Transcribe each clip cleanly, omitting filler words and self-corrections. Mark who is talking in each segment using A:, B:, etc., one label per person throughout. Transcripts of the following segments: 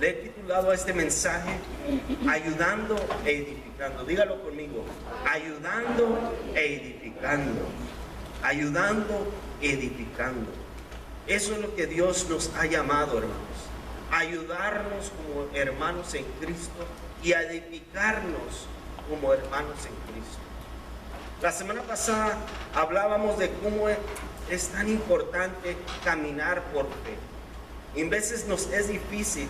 A: Le he titulado a este mensaje Ayudando e Edificando. Dígalo conmigo: ayudando e edificando. Ayudando e edificando. Eso es lo que Dios nos ha llamado, hermanos. Ayudarnos como hermanos en Cristo y a edificarnos como hermanos en Cristo. La semana pasada hablábamos de cómo es tan importante caminar por fe. En veces nos es difícil.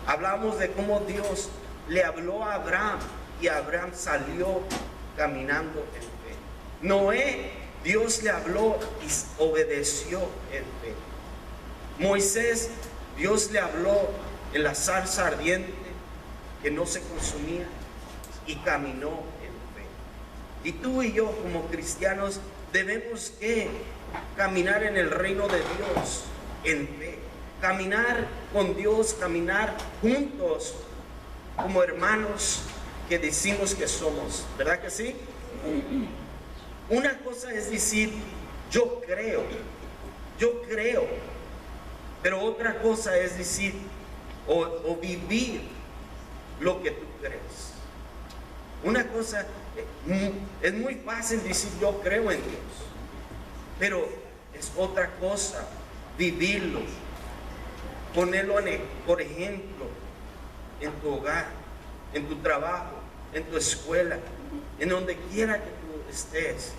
A: Hablábamos de cómo Dios le habló a Abraham y Abraham salió caminando en fe. Noé, Dios le habló y obedeció en fe. Moisés, Dios le habló en la zarza ardiente que no se consumía y caminó en fe. Y tú y yo como cristianos debemos caminar en el reino de Dios en fe. Caminar con Dios, caminar juntos como hermanos que decimos que somos. ¿Verdad que sí? Una cosa es decir, yo creo. Pero otra cosa es decir o vivir lo que tú crees. Una cosa, es muy fácil decir yo creo en Dios, pero es otra cosa vivirlo, ponerlo por ejemplo en tu hogar, en tu trabajo, en tu escuela, en donde quiera que tú estés.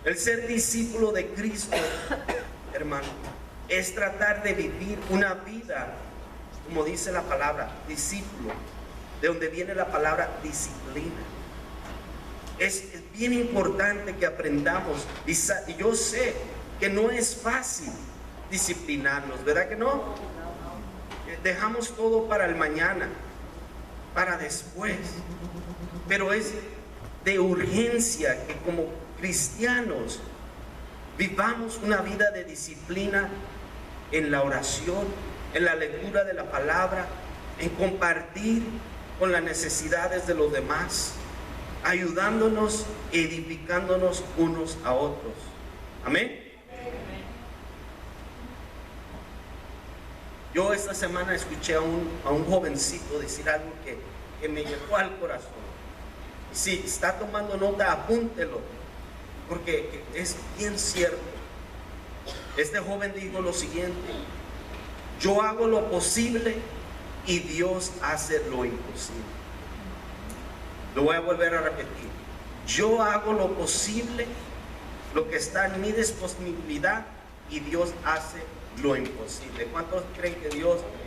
A: El ser discípulo de Cristo, hermano, es tratar de vivir una vida, como dice la palabra, discípulo, de donde viene la palabra disciplina. Es bien importante que aprendamos, y yo sé que no es fácil disciplinarnos, ¿verdad que no? Dejamos todo para el mañana, para después, pero es de urgencia que como cristianos vivamos una vida de disciplina en la oración, en la lectura de la palabra, en compartir con las necesidades de los demás, ayudándonos, edificándonos unos a otros. Amén. Yo esta semana escuché a un jovencito decir algo que me llegó al corazón. Si está tomando nota, apúntelo, porque es bien cierto. Este joven dijo lo siguiente: yo hago lo posible y Dios hace lo imposible. Lo voy a volver a repetir. Yo hago lo posible, lo que está en mi disponibilidad, y Dios hace lo imposible. ¿Cuántos creen que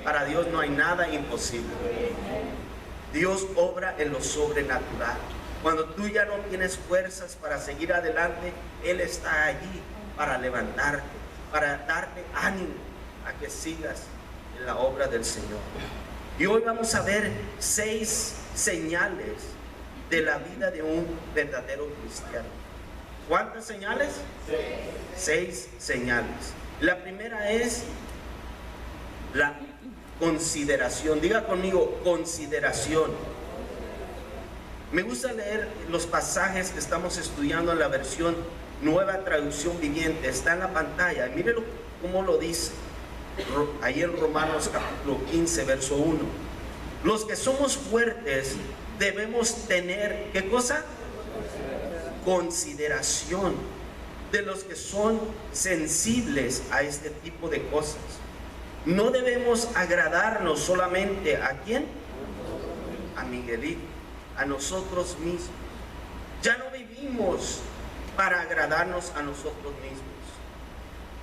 A: para Dios no hay nada imposible? Dios obra en lo sobrenatural. Cuando tú ya no tienes fuerzas para seguir adelante, Él está allí para levantarte, para darte ánimo a que sigas en la obra del Señor. Y hoy vamos a ver 6 señales de la vida de un verdadero cristiano. ¿Cuántas señales? 6 señales. La primera es la consideración. Diga conmigo, consideración. Me gusta leer los pasajes que estamos estudiando en la versión Nueva Traducción Viviente. Está en la pantalla. Mírenlo cómo lo dice. Ahí en Romanos capítulo 15, verso 1. Los que somos fuertes debemos tener, ¿qué cosa? Consideración de los que son sensibles a este tipo de cosas. No debemos agradarnos solamente ¿a quién? A Miguelito, a nosotros mismos. Ya no vivimos para agradarnos a nosotros mismos.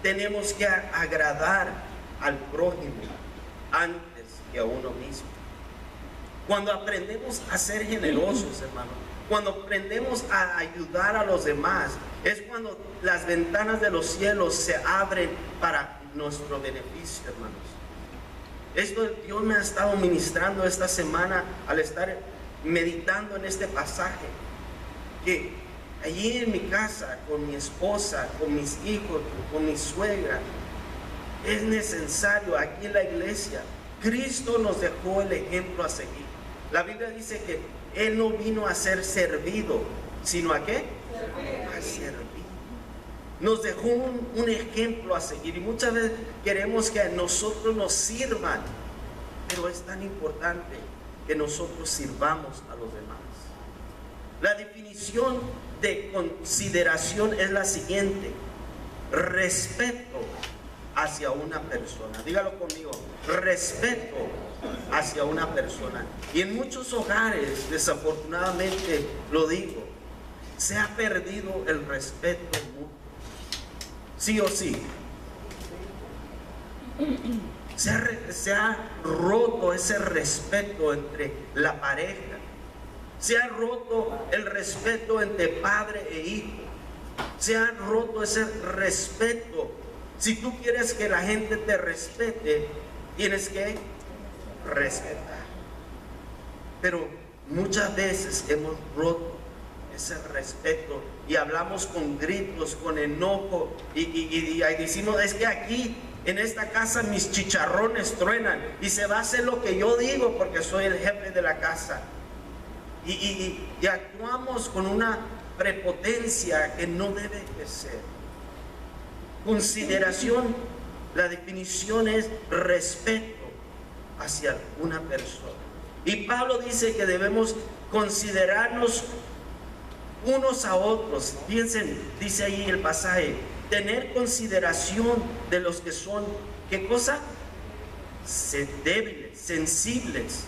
A: Tenemos que agradar al prójimo antes que a uno mismo. Cuando aprendemos a ser generosos, hermano, cuando aprendemos a ayudar a los demás, es cuando las ventanas de los cielos se abren para nuestro beneficio, hermanos. Esto Dios me ha estado ministrando esta semana al estar meditando en este pasaje, que allí en mi casa, con mi esposa, con mis hijos, con mi suegra, es necesario. Aquí en la iglesia, Cristo nos dejó el ejemplo a seguir. La Biblia dice que Él no vino a ser servido, sino ¿a qué? A servir. Nos dejó un ejemplo a seguir, y muchas veces queremos que a nosotros nos sirvan, pero es tan importante que nosotros sirvamos a los demás. La definición de consideración es la siguiente: respeto hacia una persona. Dígalo conmigo: respeto hacia una persona. Y en muchos hogares, desafortunadamente lo digo, se ha perdido el respeto mutuo. Sí o sí. Se ha roto ese respeto entre la pareja. Se ha roto el respeto entre padre e hijo. Se ha roto ese respeto. Si tú quieres que la gente te respete, tienes que respetar. Pero muchas veces hemos roto ese respeto y hablamos con gritos, con enojo y decimos: es que aquí en esta casa mis chicharrones truenan y se va a hacer lo que yo digo porque soy el jefe de la casa. Y actuamos con una prepotencia que no debe de ser. Consideración, la definición es respeto hacia una persona. Y Pablo dice que debemos considerarnos unos a otros. Piensen, dice ahí el pasaje, tener consideración de los que son, ¿qué cosa? Débiles, sensibles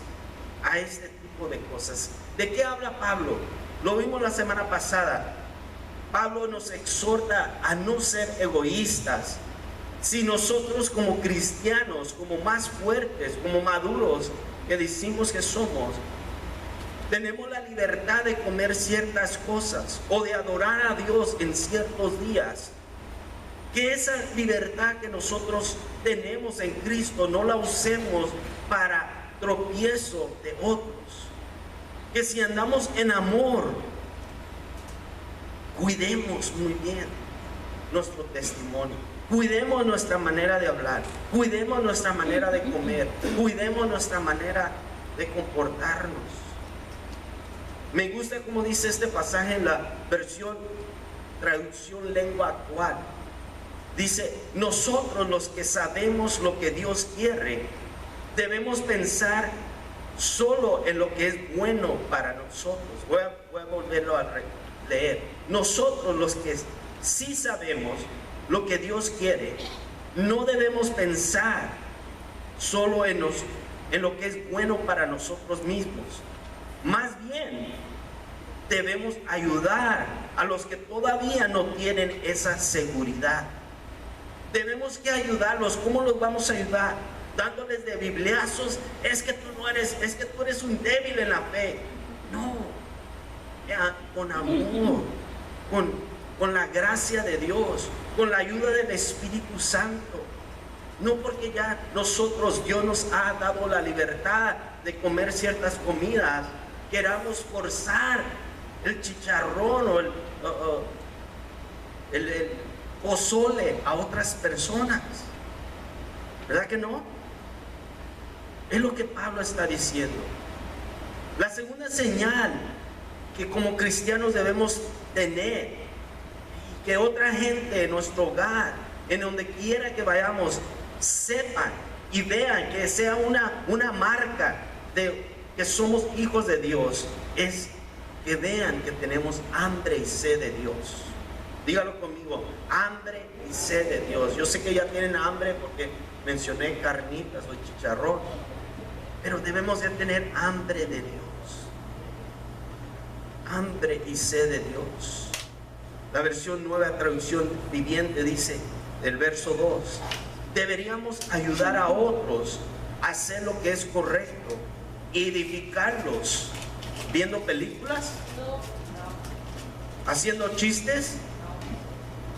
A: a este tipo de cosas. ¿De qué habla Pablo? Lo vimos la semana pasada. Pablo nos exhorta a no ser egoístas. Si nosotros como cristianos, como más fuertes, como maduros que decimos que somos, tenemos la libertad de comer ciertas cosas o de adorar a Dios en ciertos días, que esa libertad que nosotros tenemos en Cristo no la usemos para tropiezo de otros. Que si andamos en amor, cuidemos muy bien nuestro testimonio, cuidemos nuestra manera de hablar, cuidemos nuestra manera de comer, cuidemos nuestra manera de comportarnos. Me gusta como dice este pasaje en la traducción lengua actual. Dice: nosotros los que sabemos lo que Dios quiere, debemos pensar solo en lo que es bueno para nosotros. Voy a volverlo a leer. Nosotros los que sí sabemos lo que Dios quiere, no debemos pensar solo en lo que es bueno para nosotros mismos. Más bien, debemos ayudar a los que todavía no tienen esa seguridad. Debemos que ayudarlos. ¿Cómo los vamos a ayudar? Dándoles de bibliazos. Es que tú eres un débil en la fe. No, ya, con amor, con la gracia de Dios, con la ayuda del Espíritu Santo. No porque ya Dios nos ha dado la libertad de comer ciertas comidas, queramos forzar el chicharrón o el pozole a otras personas. ¿Verdad que no? Es lo que Pablo está diciendo. La segunda señal que como cristianos debemos tener, y que otra gente en nuestro hogar, en donde quiera que vayamos, sepan y vean, que sea una marca de que somos hijos de Dios, es que vean que tenemos hambre y sed de Dios. Dígalo conmigo: hambre y sed de Dios. Yo sé que ya tienen hambre porque mencioné carnitas o chicharrón, pero debemos de tener hambre de Dios. Hambre y sed de Dios. La versión Nueva Traducción Viviente dice, del verso 2, deberíamos ayudar a otros a hacer lo que es correcto, edificarlos. ¿Viendo películas? ¿Haciendo chistes?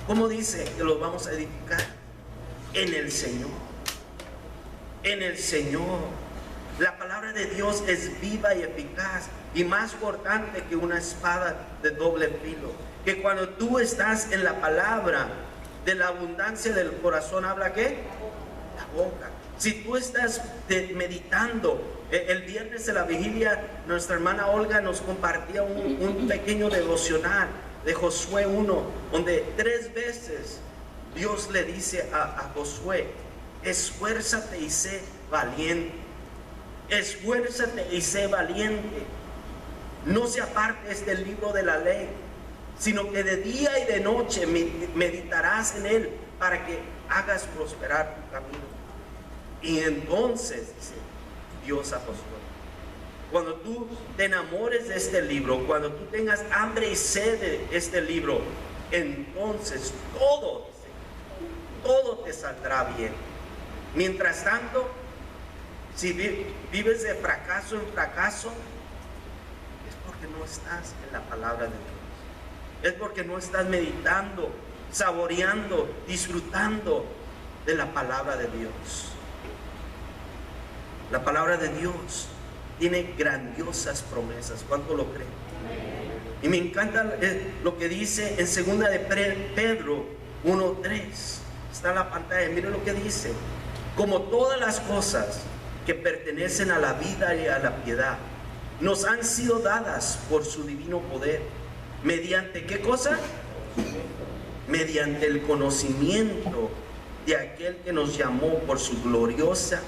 A: ¿Cómo dice que los vamos a edificar? En el Señor. En el Señor. La palabra de Dios es viva y eficaz y más cortante que una espada de doble filo. Que cuando tú estás en la palabra, de la abundancia del corazón habla ¿qué? La boca. Si tú estás meditando, el viernes de la vigilia, nuestra hermana Olga nos compartía un pequeño devocional de Josué 1, donde 3 veces Dios le dice a Josué: esfuérzate y sé valiente. Esfuérzate y sé valiente. No se apartes del libro de la ley, sino que de día y de noche meditarás en él para que hagas prosperar tu camino. Y entonces, dice, Dios apostó. Cuando tú te enamores de este libro, cuando tú tengas hambre y sed de este libro, entonces todo te saldrá bien. Mientras tanto, si vives de fracaso en fracaso, es porque no estás en la palabra de Dios. Es porque no estás meditando, saboreando, disfrutando de la palabra de Dios. La palabra de Dios tiene grandiosas promesas. ¿Cuánto lo creen? Y me encanta lo que dice en 2 de Pedro 1:3. Está en la pantalla. Miren lo que dice. Como todas las cosas que pertenecen a la vida y a la piedad nos han sido dadas por su divino poder. ¿Mediante qué cosa? Mediante el conocimiento de aquel que nos llamó por su gloriosa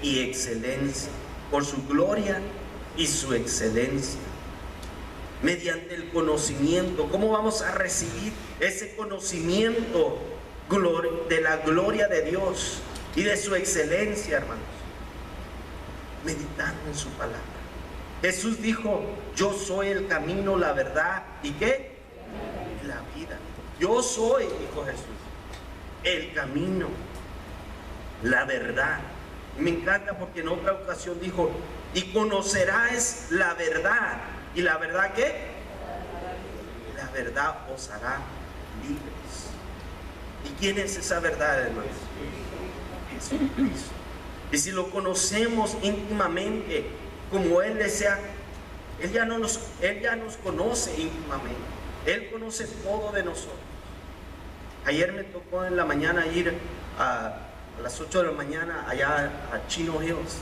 A: y excelencia. Por su gloria y su excelencia. Mediante el conocimiento. ¿Cómo vamos a recibir ese conocimiento de la gloria de Dios y de su excelencia, hermanos? Meditando en su palabra. Jesús dijo: yo soy el camino, la verdad y ¿qué? La vida. Yo soy, dijo Jesús, el camino, la verdad. Me encanta porque en otra ocasión dijo: y conocerás la verdad. ¿Y la verdad qué? La verdad os hará libres. ¿Y quién es esa verdad, hermanos? Jesucristo. Y si lo conocemos íntimamente, como Él desea, Él ya nos conoce íntimamente. Él conoce todo de nosotros. Ayer me tocó en la mañana ir a las 8 de la mañana allá a Chino Hills,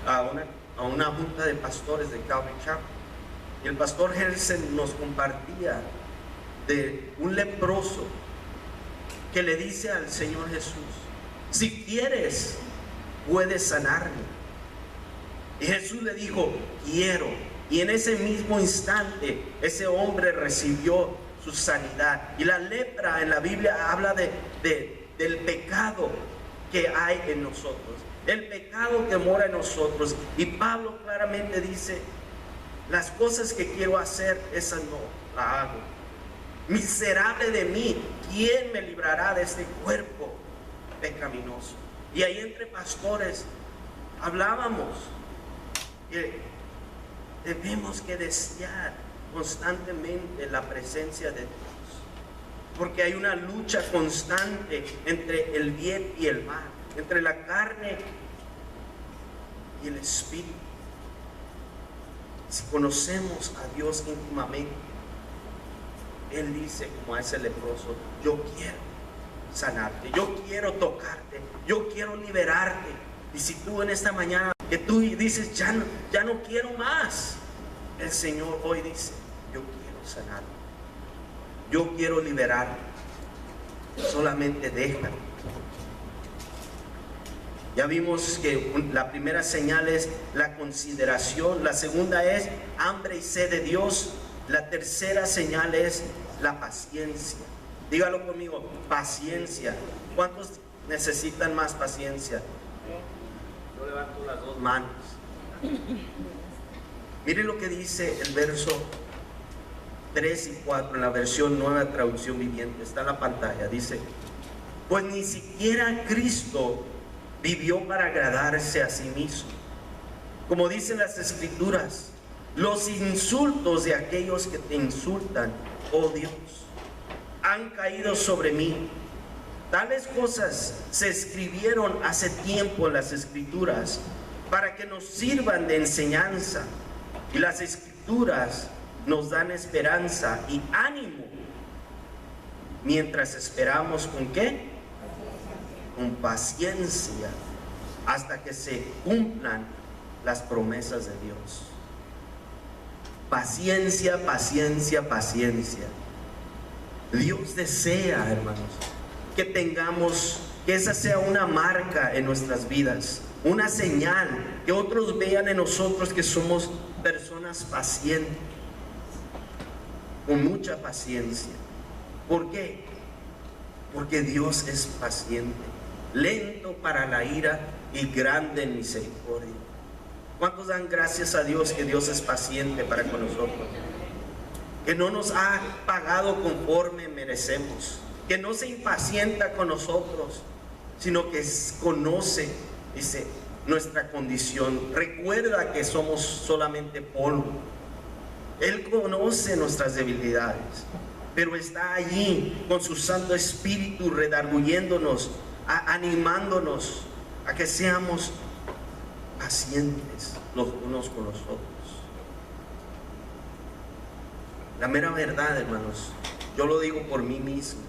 A: a una junta de pastores de Calvary Chapel. Y el pastor Helsen nos compartía de un leproso que le dice al Señor Jesús: si quieres, puedes sanarme. Y Jesús le dijo: quiero. Y en ese mismo instante ese hombre recibió su sanidad. Y la lepra en la Biblia habla del pecado que hay en nosotros, el pecado que mora en nosotros. Y Pablo claramente dice: las cosas que quiero hacer, esas no las hago. Miserable de mí, ¿quién me librará de este cuerpo pecaminoso? Y ahí entre pastores hablábamos que debemos que desear constantemente la presencia de Dios, porque hay una lucha constante entre el bien y el mal, entre la carne y el espíritu. Si conocemos a Dios íntimamente, Él dice, como a ese leproso: yo quiero sanarte, yo quiero tocarte, yo quiero liberarte. Y si tú en esta mañana que tú dices: ya no quiero más, el Señor hoy dice: yo quiero sanarte, yo quiero liberarte, solamente déjame. Ya vimos que la primera señal es la consideración, la segunda es hambre y sed de Dios, la tercera señal es la paciencia. Dígalo conmigo: paciencia. ¿Cuántos necesitan más paciencia? Yo levanto las dos manos. Mire lo que dice el verso 3 y 4 en la versión Nueva Traducción Viviente. Está en la pantalla. Dice: pues ni siquiera Cristo vivió para agradarse a sí mismo. Como dicen las Escrituras: los insultos de aquellos que te insultan, oh Dios, han caído sobre mí. Tales cosas se escribieron hace tiempo en las Escrituras para que nos sirvan de enseñanza. Y las Escrituras nos dan esperanza y ánimo mientras esperamos ¿con qué? Con paciencia hasta que se cumplan las promesas de Dios. Paciencia, paciencia, paciencia. Dios desea, hermanos, que esa sea una marca en nuestras vidas, una señal, que otros vean en nosotros que somos personas pacientes, con mucha paciencia. ¿Por qué? Porque Dios es paciente, lento para la ira y grande en misericordia. ¿Cuántos dan gracias a Dios que Dios es paciente para con nosotros? Que no nos ha pagado conforme merecemos, que no se impacienta con nosotros, sino que conoce, dice, nuestra condición. Recuerda que somos solamente polvo. Él conoce nuestras debilidades, pero está allí con su Santo Espíritu redarguyéndonos, animándonos a que seamos pacientes los unos con los otros. La mera verdad, hermanos, yo lo digo por mí mismo,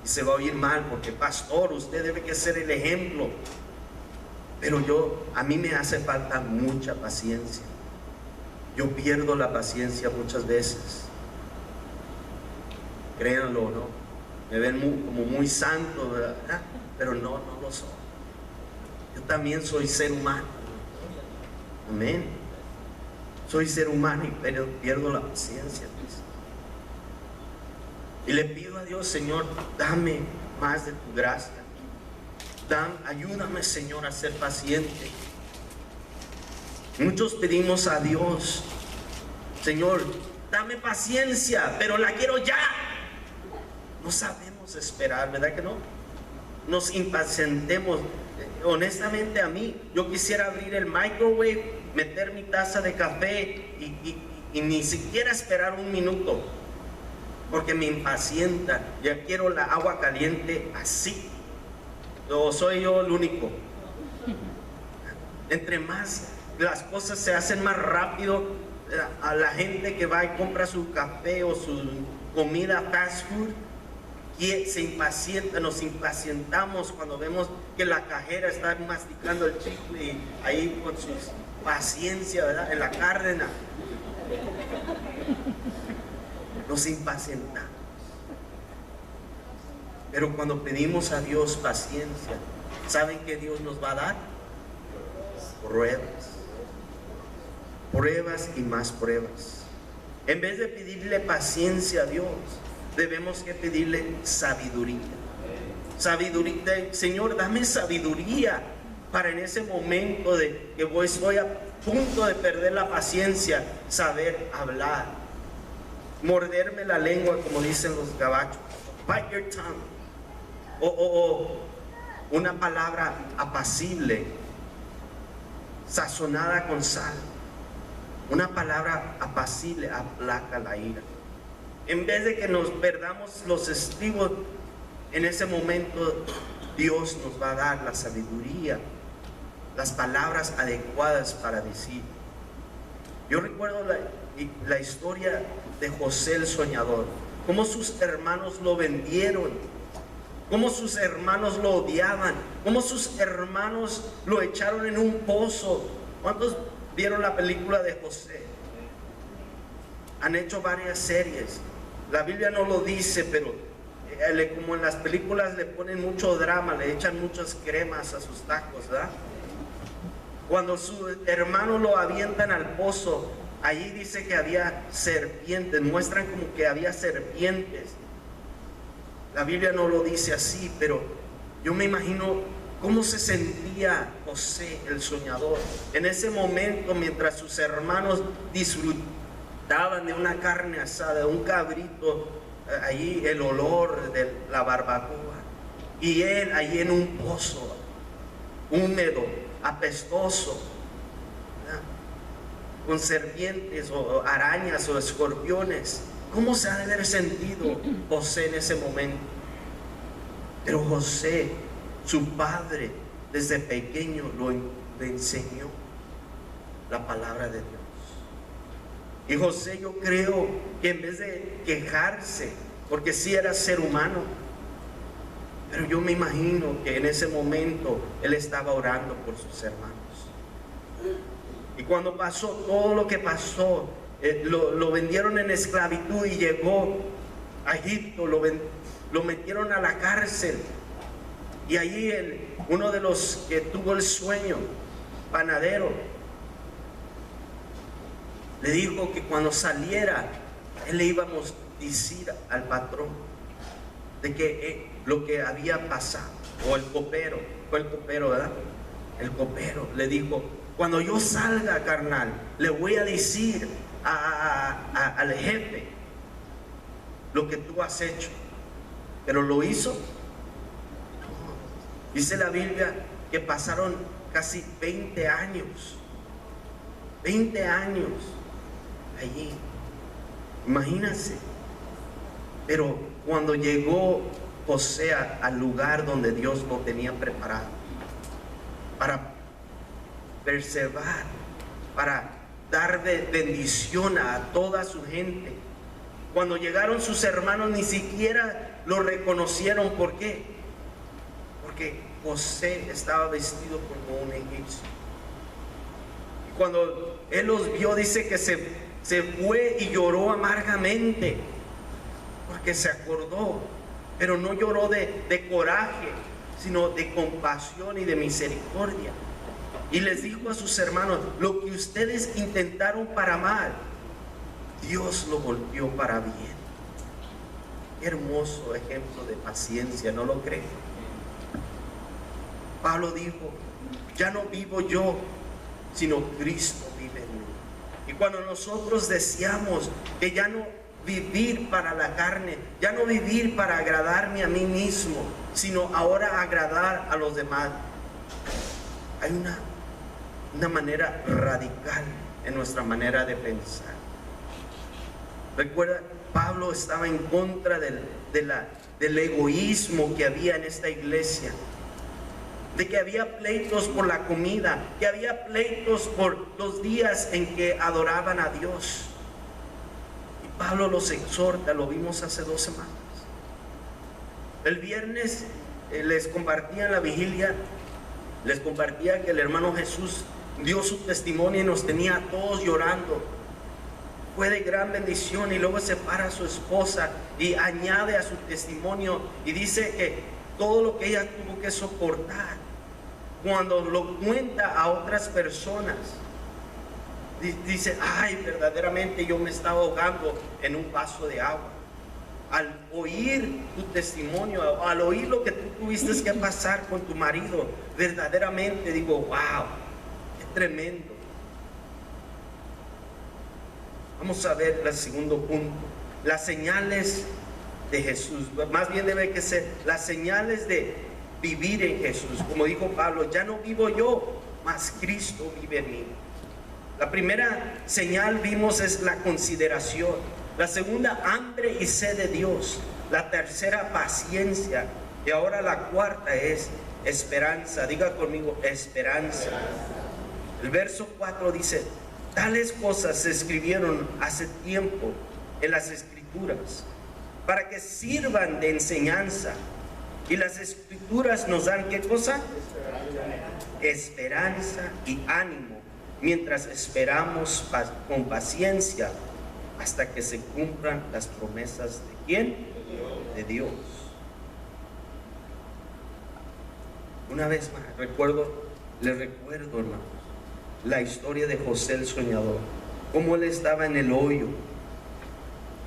A: y se va a oír mal porque pastor, usted debe que ser el ejemplo, pero a mí me hace falta mucha paciencia. Yo pierdo la paciencia muchas veces, créanlo o no, me ven como muy santo, ¿verdad? Pero no lo soy. Yo también soy ser humano, amén. Soy ser humano y pierdo la paciencia. Y le pido a Dios, Señor, dame más de tu gracia. Ayúdame, Señor, a ser paciente. Muchos pedimos a Dios, Señor, dame paciencia, pero la quiero ya. No sabemos esperar, ¿verdad que no? Nos impacientemos. Honestamente, a mí, yo quisiera abrir el microwave, meter mi taza de café y ni siquiera esperar un minuto, porque me impacienta. Ya quiero la agua caliente así. ¿O soy yo el único? Entre más las cosas se hacen más rápido, a la gente que va y compra su café o su comida fast food, se impacienta, nos impacientamos cuando vemos que la cajera está masticando el chicle y ahí con su paciencia, ¿verdad? En la Cárdenas. Nos impacientamos. Pero cuando pedimos a Dios paciencia, ¿saben qué Dios nos va a dar? Pruebas. Pruebas y más pruebas. En vez de pedirle paciencia a Dios, debemos que pedirle sabiduría. Sabiduría. Señor, dame sabiduría para en ese momento de que estoy a punto de perder la paciencia, saber hablar. Morderme la lengua, como dicen los gabachos. Bite your tongue. O una palabra apacible, sazonada con sal. Una palabra apacible aplaca la ira. En vez de que nos perdamos los estribos, en ese momento Dios nos va a dar la sabiduría, las palabras adecuadas para decir. Yo recuerdo la historia de José el soñador, cómo sus hermanos lo vendieron, cómo sus hermanos lo odiaban, cómo sus hermanos lo echaron en un pozo. ¿Cuántos vieron la película de José? Han hecho varias series. La Biblia no lo dice, pero como en las películas le ponen mucho drama, le echan muchas cremas a sus tacos, ¿verdad? Cuando sus hermanos lo avientan al pozo, allí dice que había serpientes, muestran como que había serpientes. La Biblia no lo dice así, pero yo me imagino cómo se sentía José el soñador en ese momento, mientras sus hermanos disfrutaban de una carne asada, de un cabrito, allí el olor de la barbacoa, y él allí en un pozo húmedo, apestoso, ¿verdad? Con serpientes o arañas o escorpiones. ¿Cómo se ha de haber sentido José en ese momento? Pero José, su padre, desde pequeño le enseñó la palabra de Dios. Y José, yo creo que en vez de quejarse, porque sí era ser humano, pero yo me imagino que en ese momento él estaba orando por sus hermanos. Y cuando pasó todo lo que pasó, lo vendieron en esclavitud y llegó a Egipto, lo metieron a la cárcel. Y allí uno de los que tuvo el sueño panadero, le dijo que cuando saliera, él le iba a decir al patrón de que lo que había pasado. O el copero, fue el copero, ¿verdad? El copero le dijo: cuando yo salga, carnal, le voy a decir al jefe lo que tú has hecho. Pero lo hizo. Dice la Biblia que pasaron casi 20 años. 20 años allí. Imagínense. Pero cuando llegó José al lugar donde Dios lo tenía preparado para preservar, para dar bendición a toda su gente, cuando llegaron sus hermanos ni siquiera lo reconocieron. ¿Por qué? Porque José estaba vestido como un egipcio. Y cuando él los vio, dice que se fue y lloró amargamente, porque se acordó, pero no lloró de coraje, sino de compasión y de misericordia. Y les dijo a sus hermanos: lo que ustedes intentaron para mal, Dios lo volvió para bien. Qué hermoso ejemplo de paciencia, ¿no lo creen? Pablo dijo: ya no vivo yo, sino Cristo vive en mí. Y cuando nosotros deseamos que ya no vivir para la carne, ya no vivir para agradarme a mí mismo, sino ahora agradar a los demás, hay una manera radical en nuestra manera de pensar. Recuerda, Pablo estaba en contra del egoísmo que había en esta iglesia, de que había pleitos por la comida, que había pleitos por los días en que adoraban a Dios. Y Pablo los exhorta, lo vimos hace 2 semanas. El viernes les compartía en la vigilia, les compartía que el hermano Jesús dio su testimonio y nos tenía a todos llorando. Fue de gran bendición. Y luego se para a su esposa y añade a su testimonio y dice que todo lo que ella tuvo que soportar, cuando lo cuenta a otras personas, dice: ay, verdaderamente yo me estaba ahogando en un vaso de agua. Al oír tu testimonio, al oír lo que tú tuviste que pasar con tu marido, verdaderamente digo: wow, qué tremendo. Vamos a ver el segundo punto: las señales de Jesús. Más bien debe que ser las señales de vivir en Jesús. Como dijo Pablo: ya no vivo yo, mas Cristo vive en mí. La primera señal vimos es la consideración. La segunda, hambre y sed de Dios. La tercera, paciencia. Y ahora la cuarta es esperanza. Diga conmigo: esperanza. El verso 4 dice: tales cosas se escribieron hace tiempo en las Escrituras, para que sirvan de enseñanza. Y las Escrituras nos dan ¿qué cosa? Esperanza y ánimo, mientras esperamos con paciencia hasta que se cumplan las promesas de ¿quién? De Dios. Una vez más, les recuerdo, hermanos, la historia de José el soñador, cómo él estaba en el hoyo,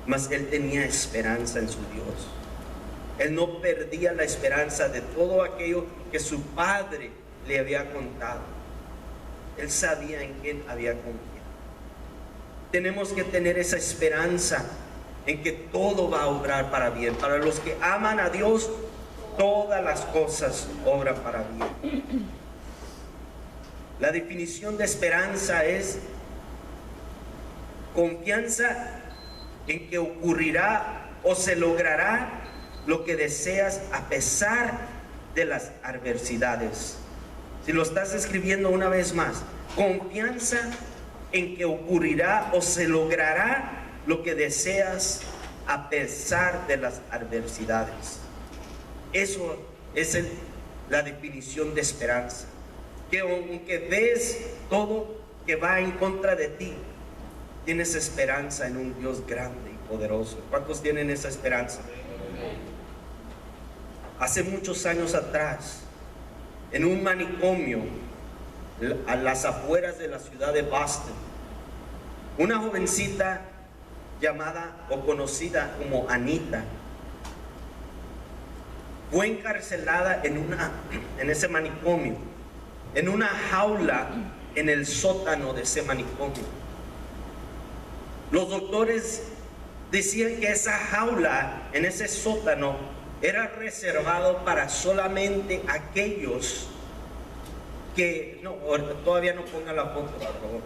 A: mas él tenía esperanza en su Dios. Él no perdía la esperanza de todo aquello que su padre le había contado. Él sabía en quién había confiado. Tenemos que tener esa esperanza en que todo va a obrar para bien. Para los que aman a Dios, todas las cosas obran para bien. La definición de esperanza es confianza en que ocurrirá o se logrará lo que deseas a pesar de las adversidades. Si lo estás escribiendo una vez más: confianza en que ocurrirá o se logrará lo que deseas a pesar de las adversidades. Eso es la definición de esperanza. Que aunque ves todo que va en contra de ti, tienes esperanza en un Dios grande y poderoso. ¿Cuántos tienen esa esperanza? Hace muchos años atrás, en un manicomio, a las afueras de la ciudad de Boston. Una jovencita llamada o conocida como Anita fue encarcelada en ese manicomio, en una jaula en el sótano de ese manicomio. Los doctores decían que esa jaula en ese sótano era reservado para solamente aquellos que... No, todavía no ponga la foto, por favor.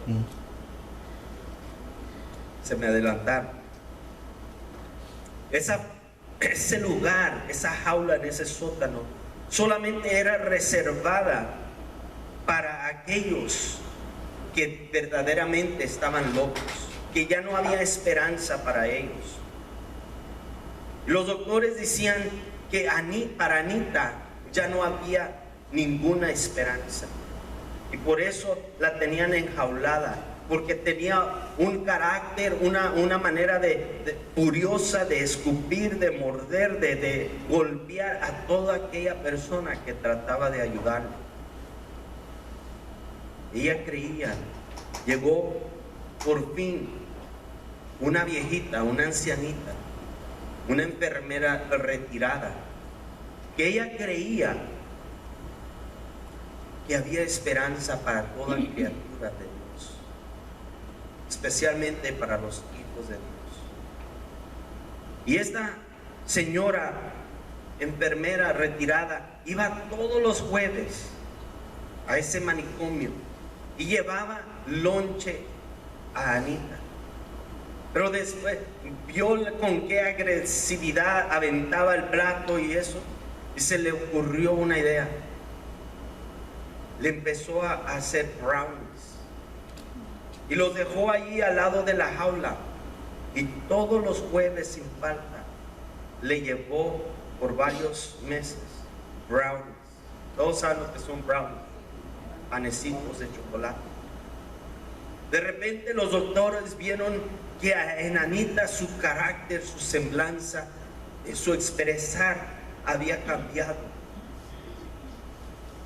A: Se me adelantaron. Ese lugar, esa jaula en ese sótano, solamente era reservada para aquellos que verdaderamente estaban locos, que ya no había esperanza para ellos. Los doctores decían que para Anita ya no había ninguna esperanza, y por eso la tenían enjaulada, porque tenía un carácter, una manera furiosa de escupir, de morder, de golpear a toda aquella persona que trataba de ayudarle. Ella creía, llegó por fin una viejita, una ancianita, una enfermera retirada, que ella creía que había esperanza para toda criatura de Dios, especialmente para los hijos de Dios. Y esta señora enfermera retirada iba todos los jueves a ese manicomio y llevaba lonche a Anita. Pero después vio con qué agresividad aventaba el plato y eso, y se le ocurrió una idea. Le empezó a hacer brownies y los dejó allí al lado de la jaula, y todos los jueves sin falta le llevó por varios meses brownies. Todos saben lo que son brownies, panecitos de chocolate. De repente los doctores vieron que en Anita su carácter, su semblanza, su expresar había cambiado.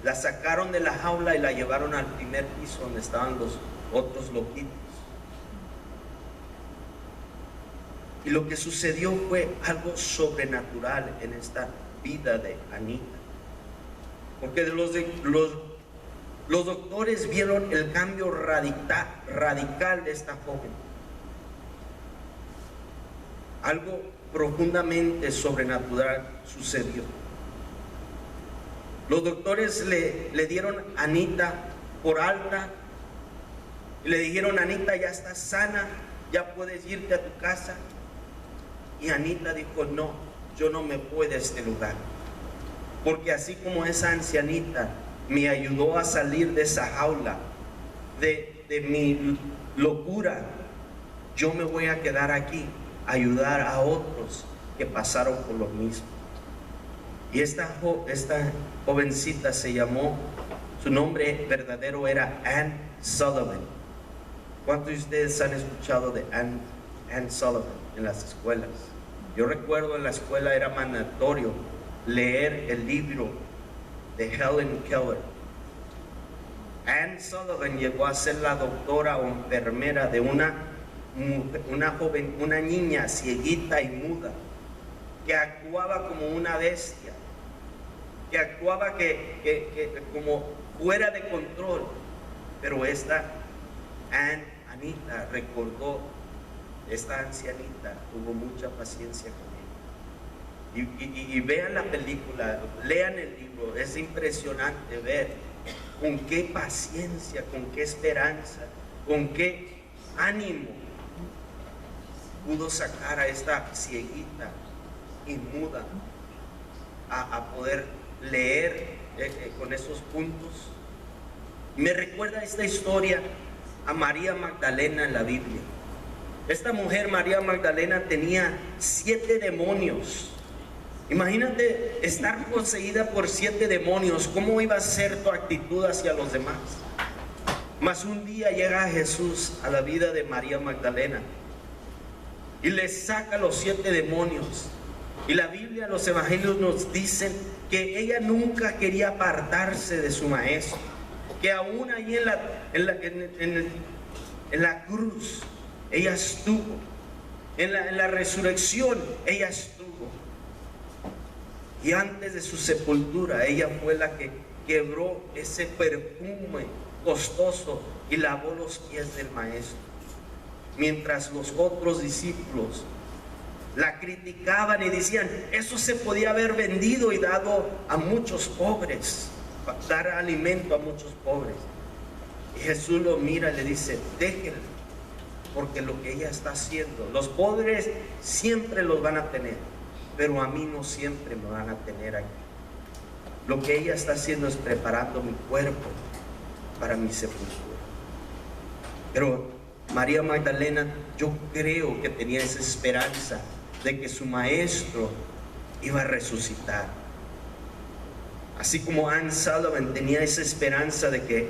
A: La sacaron de la jaula y la llevaron al primer piso donde estaban los otros loquitos. Y lo que sucedió fue algo sobrenatural en esta vida de Anita, porque los doctores vieron el cambio radical de esta joven. Algo profundamente sobrenatural sucedió. Los doctores le dieron a Anita por alta y le dijeron: Anita, ya estás sana, ya puedes irte a tu casa. Y Anita dijo: no, yo no me voy de este lugar, porque así como esa ancianita me ayudó a salir de esa jaula, de mi locura, yo me voy a quedar aquí a ayudar a otros que pasaron por lo mismo. Y esta jovencita se llamó, su nombre verdadero era Anne Sullivan. ¿Cuántos de ustedes han escuchado de Anne Sullivan en las escuelas? Yo recuerdo en la escuela era mandatorio leer el libro de Helen Keller. Anne Sullivan llegó a ser la doctora o enfermera de una joven, una niña cieguita y muda, que actuaba como una bestia, que actuaba como fuera de control. Pero esta Anita recordó, esta ancianita tuvo mucha paciencia con ella. Y vean la película, lean el libro, es impresionante ver con qué paciencia, con qué esperanza, con qué ánimo pudo sacar a esta cieguita y muda a poder leer con esos puntos. Me recuerda esta historia a María Magdalena en la Biblia. Esta mujer, María Magdalena, tenía 7 demonios. Imagínate estar poseída por 7 demonios. ¿Cómo iba a ser tu actitud hacia los demás? Mas un día llega Jesús a la vida de María Magdalena y le saca los 7 demonios. Y la Biblia, los evangelios nos dicen que ella nunca quería apartarse de su maestro, que aún ahí en la cruz, ella estuvo. En la resurrección, ella estuvo. Y antes de su sepultura, ella fue la que quebró ese perfume costoso y lavó los pies del Maestro. Mientras los otros discípulos la criticaban y decían, eso se podía haber vendido y dado a muchos pobres, dar alimento a muchos pobres. Y Jesús lo mira y le dice, déjenla, porque lo que ella está haciendo, los pobres siempre los van a tener, pero a mí no siempre me van a tener aquí. Lo que ella está haciendo es preparando mi cuerpo para mi sepultura. Pero María Magdalena, yo creo que tenía esa esperanza de que su Maestro iba a resucitar. Así como Anne Sullivan tenía esa esperanza de que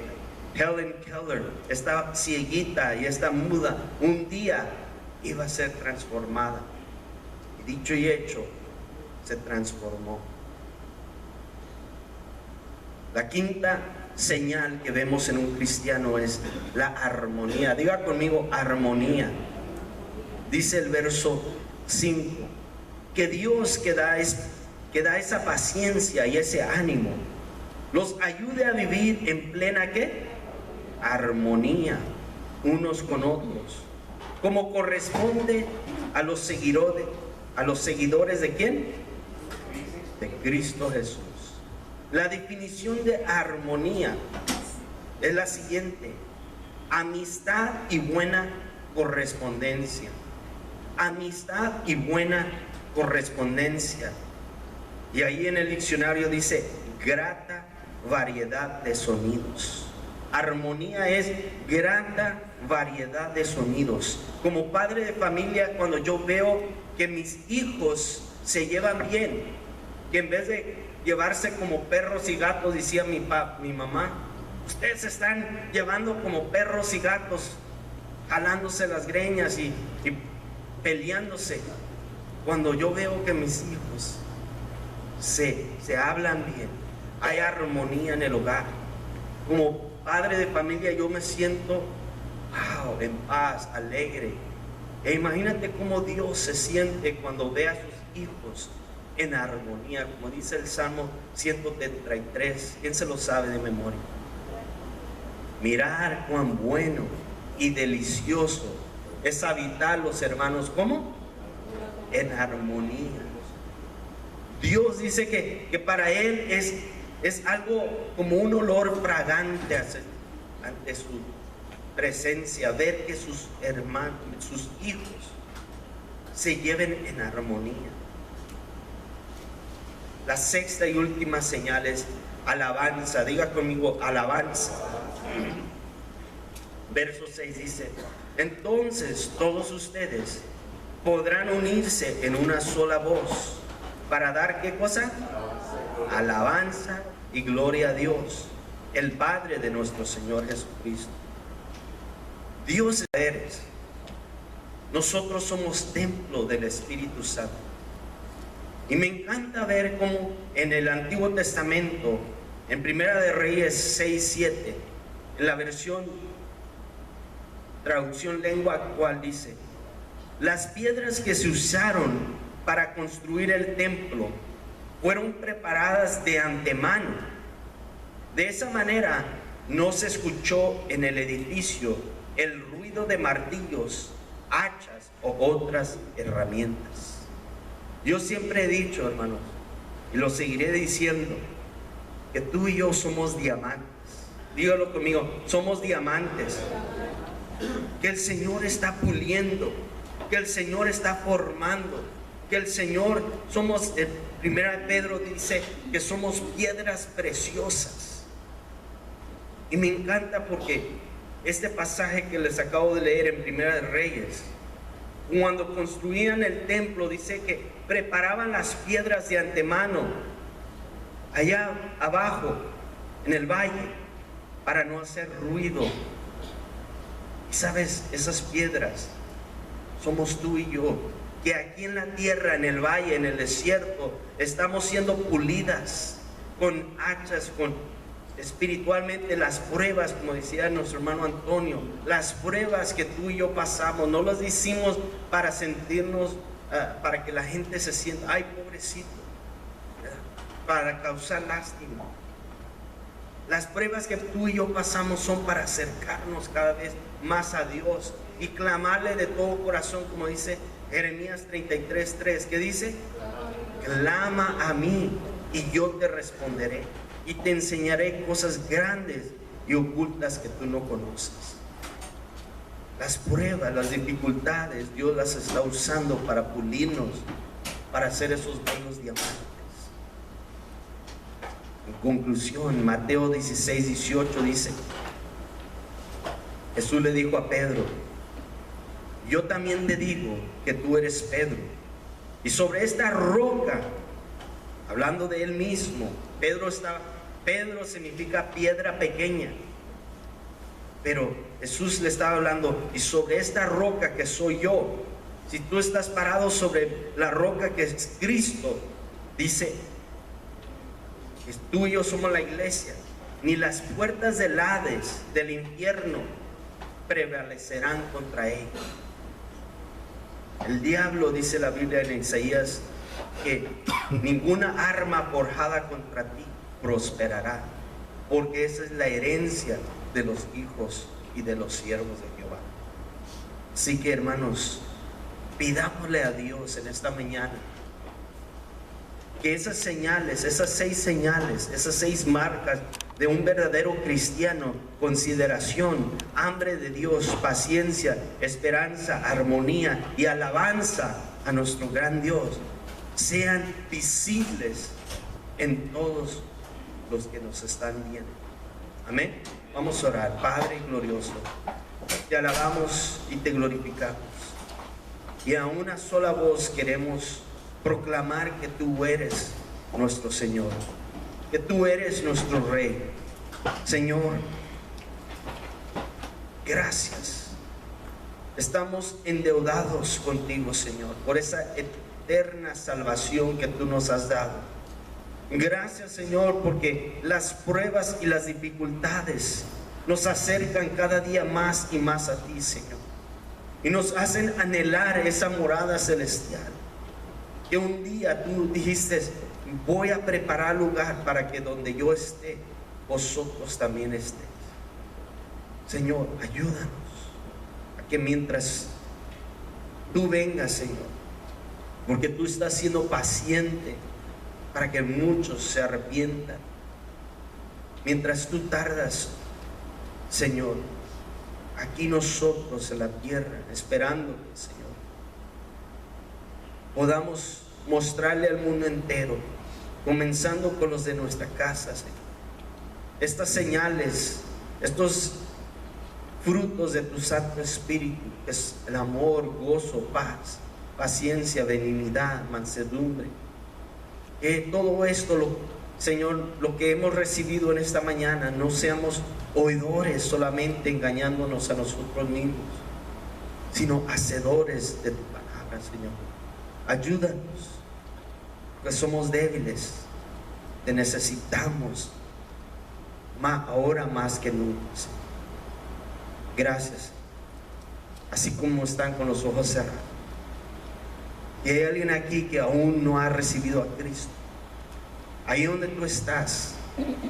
A: Helen Keller, esta cieguita y esta muda, un día iba a ser transformada. Y dicho y hecho, se transformó. La quinta señal que vemos en un cristiano es la armonía. Diga conmigo, armonía. Dice el verso 5, que Dios que da esa paciencia y ese ánimo, los ayude a vivir en plena ¿qué? Armonía unos con otros, como corresponde a los seguidores ¿de quién? De Cristo Jesús. La definición de armonía es la siguiente: amistad y buena correspondencia. Amistad y buena correspondencia. Y ahí en el diccionario dice grata variedad de sonidos. Armonía es grata variedad de sonidos. Como padre de familia, cuando yo veo que mis hijos se llevan bien, que en vez de llevarse como perros y gatos, decía mi mamá, ustedes se están llevando como perros y gatos, jalándose las greñas y peleándose. Cuando yo veo que mis hijos se hablan bien, hay armonía en el hogar, como padre de familia yo me siento en paz, alegre. E imagínate cómo Dios se siente cuando ve a sus hijos en armonía, como dice el Salmo 133. ¿Quién se lo sabe de memoria? Mirar cuán bueno y delicioso es habitar los hermanos, ¿cómo? En armonía. Dios dice que para Él es algo como un olor fragante ante su presencia, ver que sus hermanos, sus hijos se lleven en armonía. La sexta y última señal es alabanza. Diga conmigo, alabanza. Verso 6 dice, entonces todos ustedes podrán unirse en una sola voz para dar ¿qué cosa? Alabanza y gloria a Dios, el Padre de nuestro Señor Jesucristo. Dios eres. Nosotros somos templo del Espíritu Santo. Y me encanta ver cómo en el Antiguo Testamento, en Primera de Reyes 6:7, en la versión traducción lengua actual dice, las piedras que se usaron para construir el templo fueron preparadas de antemano. De esa manera no se escuchó en el edificio el ruido de martillos, hachas o otras herramientas. Yo siempre he dicho, hermanos, y lo seguiré diciendo, que tú y yo somos diamantes. Dígalo conmigo, somos diamantes que el Señor está puliendo, que el Señor está formando, que el Señor somos, Primera de Pedro dice que somos piedras preciosas. Y me encanta porque este pasaje que les acabo de leer en Primera de Reyes, cuando construían el templo, dice que preparaban las piedras de antemano allá abajo en el valle para no hacer ruido. Y sabes, esas piedras somos tú y yo, que aquí en la tierra, en el valle, en el desierto, estamos siendo pulidas con hachas, espiritualmente las pruebas, como decía nuestro hermano Antonio, las pruebas que tú y yo pasamos, no las hicimos para sentirnos, para que la gente se sienta, ay, pobrecito, para causar lástima. Las pruebas que tú y yo pasamos son para acercarnos cada vez más a Dios y clamarle de todo corazón, como dice Jeremías 33:3, que dice: clama a mí y yo te responderé y te enseñaré cosas grandes y ocultas que tú no conoces. Las pruebas, las dificultades, Dios las está usando para pulirnos, para hacer esos bellos diamantes. En conclusión, Mateo 16:18 dice: Jesús le dijo a Pedro: yo también te digo que tú eres Pedro, y sobre esta roca, hablando de él mismo, Pedro significa piedra pequeña, pero Jesús le estaba hablando, y sobre esta roca que soy yo, si tú estás parado sobre la roca que es Cristo, dice, tú y yo somos la iglesia, ni las puertas del Hades, del infierno, prevalecerán contra ella. El diablo, dice la Biblia en Isaías, que ninguna arma forjada contra ti prosperará, porque esa es la herencia de los hijos y de los siervos de Jehová. Así que, hermanos, pidámosle a Dios en esta mañana que esas señales, esas 6 señales, esas 6 marcas de un verdadero cristiano: consideración, hambre de Dios, paciencia, esperanza, armonía y alabanza a nuestro gran Dios, sean visibles en todos los que nos están viendo. Amén. Vamos a orar. Padre glorioso, te alabamos y te glorificamos, y a una sola voz queremos proclamar que tú eres nuestro Señor, que tú eres nuestro Rey. Señor, gracias. Estamos endeudados contigo, Señor, por esa eterna salvación que tú nos has dado. Gracias, Señor, porque las pruebas y las dificultades nos acercan cada día más y más a ti, Señor, y nos hacen anhelar esa morada celestial, que un día tú dijiste: voy a preparar lugar para que donde yo esté, vosotros también estéis. Señor, ayúdanos a que mientras tú vengas, Señor, porque tú estás siendo paciente para que muchos se arrepientan, mientras tú tardas, Señor, aquí nosotros en la tierra, esperándote, Señor, podamos mostrarle al mundo entero, comenzando con los de nuestra casa, Señor, estas señales, estos frutos de tu Santo Espíritu, que es el amor, gozo, paz, paciencia, benignidad, mansedumbre. Que todo esto, Señor, lo que hemos recibido en esta mañana, no seamos oidores solamente engañándonos a nosotros mismos, sino hacedores de tu palabra, Señor. Ayúdanos, porque somos débiles, te necesitamos ahora más que nunca, Señor. Gracias. Así como están con los ojos cerrados, y hay alguien aquí que aún no ha recibido a Cristo, ahí donde tú estás,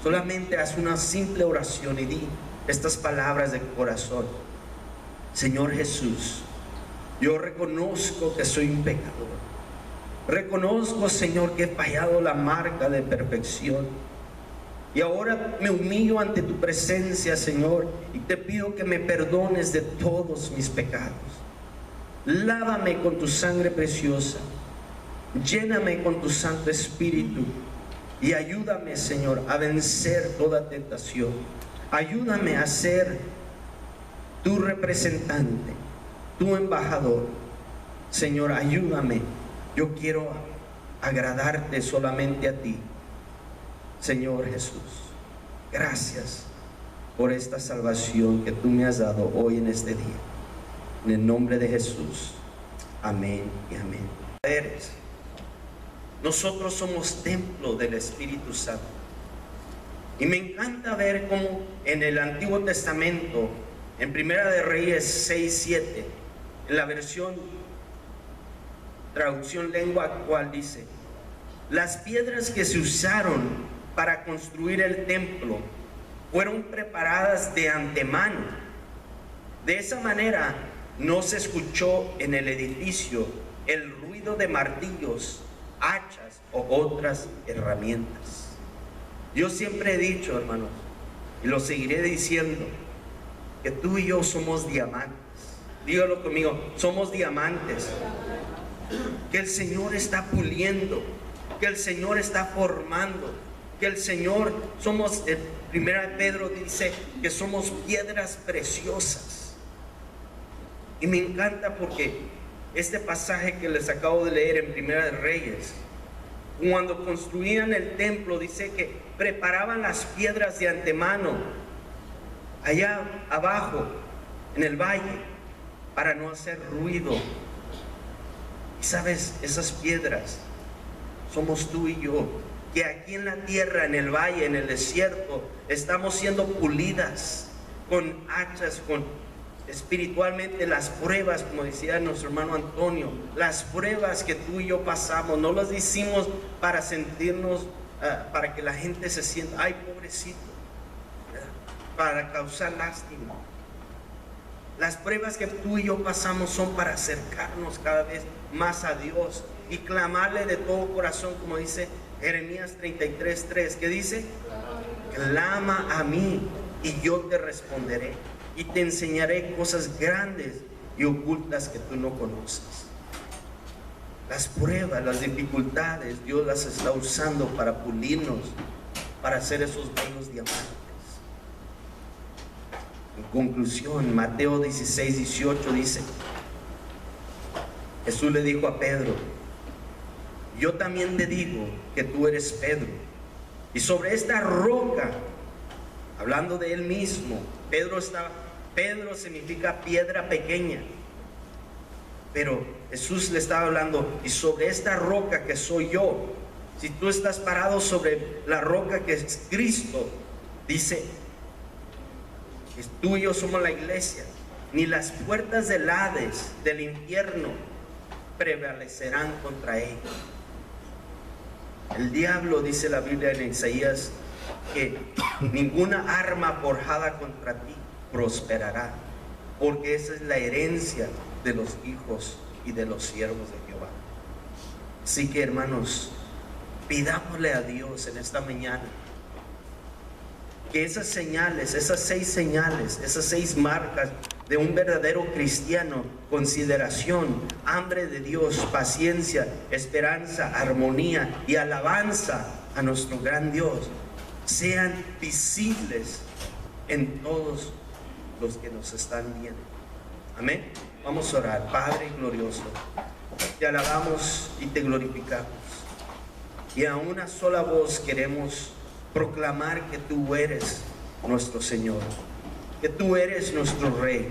A: solamente haz una simple oración y di estas palabras de corazón: Señor Jesús, yo reconozco que soy un pecador. Reconozco, Señor, que he fallado la marca de perfección. Y ahora me humillo ante tu presencia, Señor, y te pido que me perdones de todos mis pecados. Lávame con tu sangre preciosa. Lléname con tu Santo Espíritu. Y ayúdame, Señor, a vencer toda tentación. Ayúdame a ser tu representante, tu embajador. Señor, ayúdame. Yo quiero agradarte solamente a ti. Señor Jesús, gracias por esta salvación que tú me has dado hoy en este día. En el nombre de Jesús. Amén y amén. Nosotros somos templo del Espíritu Santo. Y me encanta ver cómo en el Antiguo Testamento, en Primera de Reyes 6:7, en la versión traducción lengua actual dice: las piedras que se usaron para construir el templo fueron preparadas de antemano. De esa manera no se escuchó en el edificio el ruido de martillos, hachas o otras herramientas. Yo siempre he dicho, hermanos, y lo seguiré diciendo, que tú y yo somos diamantes. Dígalo conmigo, somos diamantes que el Señor está puliendo, que el Señor está formando, que el Señor somos, primera de Pedro dice que somos piedras preciosas. Y me encanta porque este pasaje que les acabo de leer en Primera de Reyes, cuando construían el templo, dice que preparaban las piedras de antemano allá abajo en el valle para no hacer ruido. Y sabes, esas piedras somos tú y yo, que aquí en la tierra, en el valle, en el desierto, estamos siendo pulidas con hachas, con espiritualmente las pruebas, como decía nuestro hermano Antonio, las pruebas que tú y yo pasamos, no las hicimos para sentirnos, para que la gente se sienta, ay, pobrecito, para causar lástima. Las pruebas que tú y yo pasamos son para acercarnos cada vez más a Dios y clamarle de todo corazón, como dice Jeremías 33:3, que dice: clama a mí y yo te responderé y te enseñaré cosas grandes y ocultas que tú no conoces. Las pruebas, las dificultades, Dios las está usando para pulirnos, para hacer esos bellos diamantes. En conclusión, Mateo 16:18 dice: Jesús le dijo a Pedro: yo también te digo que tú eres Pedro, y sobre esta roca, hablando de él mismo, Pedro significa piedra pequeña, pero Jesús le estaba hablando, y sobre esta roca que soy yo, si tú estás parado sobre la roca que es Cristo, dice, tú y yo somos la iglesia, ni las puertas del Hades, del infierno, prevalecerán contra ella. El diablo, dice la Biblia en Isaías, que ninguna arma forjada contra ti prosperará, porque esa es la herencia de los hijos y de los siervos de Jehová. Así que, hermanos, pidámosle a Dios en esta mañana que esas señales, esas 6 señales, esas 6 marcas de un verdadero cristiano: consideración, hambre de Dios, paciencia, esperanza, armonía y alabanza a nuestro gran Dios, sean visibles en todos los que nos están viendo. Amén. Vamos a orar. Padre glorioso, te alabamos y te glorificamos, y a una sola voz queremos proclamar que tú eres nuestro Señor, que tú eres nuestro Rey.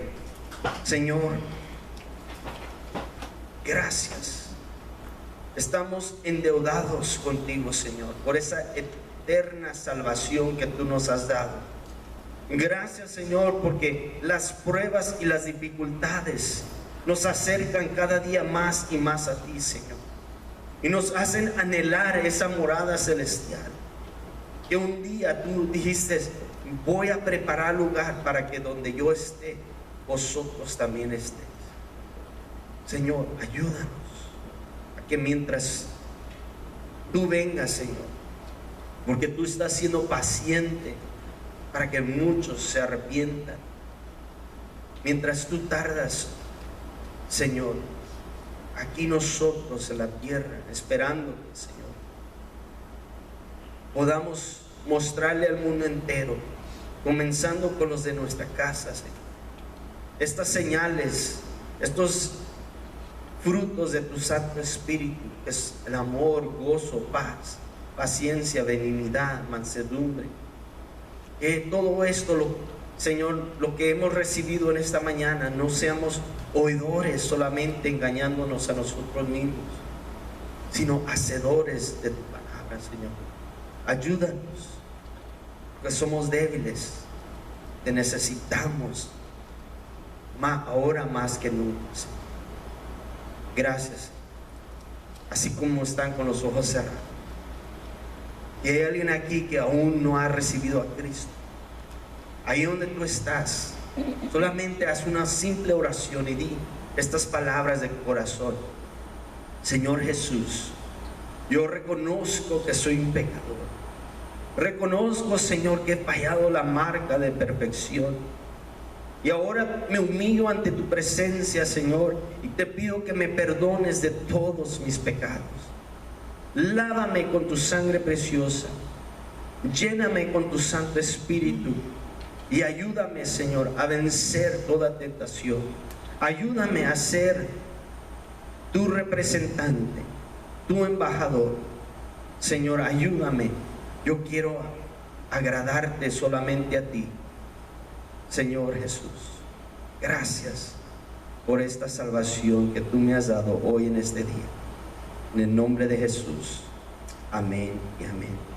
A: Señor, gracias. Estamos endeudados contigo, Señor, por esa eterna salvación que tú nos has dado. Gracias, Señor, porque las pruebas y las dificultades nos acercan cada día más y más a ti, Señor, y nos hacen anhelar esa morada celestial, que un día tú dijiste: voy a preparar lugar para que donde yo esté, vosotros también estéis. Señor, ayúdanos a que mientras tú vengas, Señor, porque tú estás siendo paciente para que muchos se arrepientan, mientras tú tardas, Señor, aquí nosotros en la tierra, esperándote, Señor, podamos mostrarle al mundo entero, comenzando con los de nuestra casa, Señor, estas señales, estos frutos de tu Santo Espíritu, que es el amor, gozo, paz, paciencia, benignidad, mansedumbre. Que todo esto, Señor, lo que hemos recibido en esta mañana, no seamos oidores solamente engañándonos a nosotros mismos, sino hacedores de tu palabra, Señor. Ayúdanos porque somos débiles, te necesitamos ahora más que nunca, Señor. Gracias. Así como están con los ojos cerrados, y hay alguien aquí que aún no ha recibido a Cristo, ahí donde tú estás, solamente haz una simple oración y di estas palabras de corazón: Señor Jesús, yo reconozco que soy un pecador. Reconozco, Señor, que he fallado la marca de perfección. Y ahora me humillo ante tu presencia, Señor, y te pido que me perdones de todos mis pecados. Lávame con tu sangre preciosa. Lléname con tu Santo Espíritu. Y ayúdame, Señor, a vencer toda tentación. Ayúdame a ser tu representante, tu embajador. Señor, ayúdame. Yo quiero agradarte solamente a ti. Señor Jesús, gracias por esta salvación que tú me has dado hoy en este día. En el nombre de Jesús. Amén y amén.